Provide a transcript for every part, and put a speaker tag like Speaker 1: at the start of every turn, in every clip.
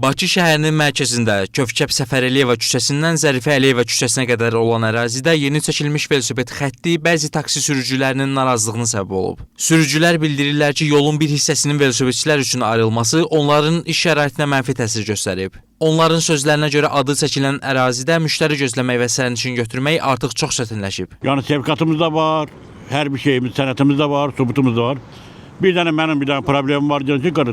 Speaker 1: Bakı şəhərinin mərkəzində Kövkəb Səfərəliyeva küçəsindən Zərifə Əliyeva küçəsinə qədər olan ərazidə yeni çəkilmiş velosiped xətti bəzi taksi sürücülərinin narazılığına səbəb olub. Sürücülər bildirirlər ki, yolun bir hissəsinin velosipedçilər üçün ayrılması onların iş şəraitinə mənfi təsir göstərib. Onların sözlərinə görə adı çəkilən ərazidə müştəri gözləmək və sərnişin götürmək artıq çox çətinləşib.
Speaker 2: Yəni sevkatımız da var, hər bir şeyimiz, sənətimiz də var, subutumuz da var. Bir dənə mənim bir dənə problemim var,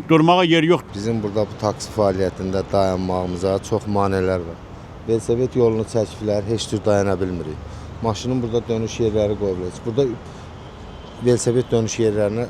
Speaker 2: durmağa yer yoxdur.
Speaker 3: Bizim burada bu taksi fəaliyyətində dayanmağımıza çox maneələr var. Velosiped yolunu çəkiblər, heç cür dayana bilmirik. Maşının burada dönüş yerləri qoyulur. Burada velosiped dönüş yerlərinə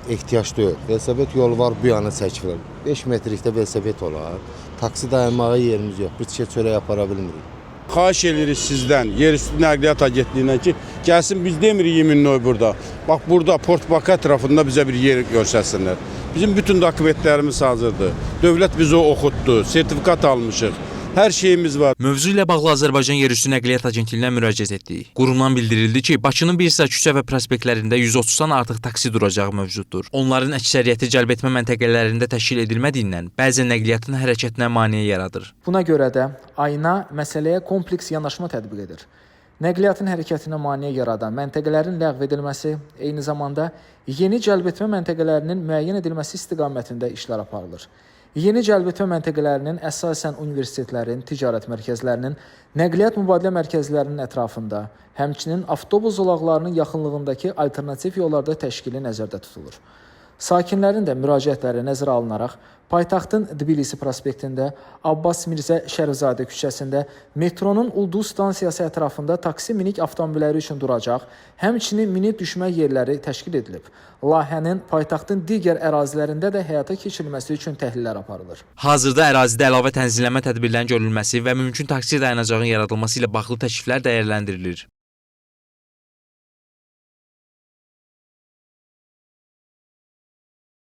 Speaker 3: ehtiyac deyil. Velosiped yolu var, bu yana çəkiblər. 5 metrlikdə velosiped olar. Taksi dayanmağa yerimiz yox. Bir tikə çörək apara bilmirik.
Speaker 4: Xahiş edirik sizdən, Yerüstü Nəqliyyat Agentliyindən ki, gəlsin biz demirik Yeminnoy burada. Bax burada Port Bakı ətrafında bizə bir yer göstərsinlər. Bizim bütün dokumentlərimiz hazırdır. Dövlət bizi oxutdu, sertifikat almışıq. Hər şeyimiz var.
Speaker 1: Mövzu ilə bağlı Azərbaycan Yerüstü Nəqliyyat Agentliyinə müraciət etdik. Qurumdan bildirildi ki, Bakının bir sıra küçə və prospektlərində 130-dan artıq taksi duracağı mövcuddur. Onların əksəriyyəti cəlbetmə məntəqələrində təşkil edilmədiyindən bəzən nəqliyyatın hərəkətinə maneə yaradır.
Speaker 5: Buna görə də AYNA məsələyə kompleks yanaşma tətbiq edir. Nəqliyyatın hərəkətinə maneə yaradan məntəqələrin ləğv edilməsi, eyni zamanda yeni cəlbetmə məntəqələrinin müəyyən edilməsi istiqamətində işlər aparılır. Yeni cəlbetmə məntəqələrinin əsasən universitetlərin, ticarət mərkəzlərinin, nəqliyyat mübadilə mərkəzlərinin ətrafında, həmçinin avtobus zolaqlarının yaxınlığındakı alternativ yollarda təşkili nəzərdə tutulur. Sakinlərin də müraciətləri nəzərə alınaraq, paytaxtın Tbilisi prospektində, Abbas Mirzə Şərifzadə küçəsində, metronun Ulduz stansiyası ətrafında taksi minik avtomobilləri üçün duracaq, həmçinin minik düşmə yerləri təşkil edilib. Layihənin paytaxtın digər ərazilərində də həyata keçirilməsi üçün təhlillər aparılır.
Speaker 1: Hazırda ərazidə əlavə tənzimləmə tədbirlərinin görülməsi və mümkün taksi dayanacağının yaradılması ilə bağlı təkliflər dəyərləndirilir.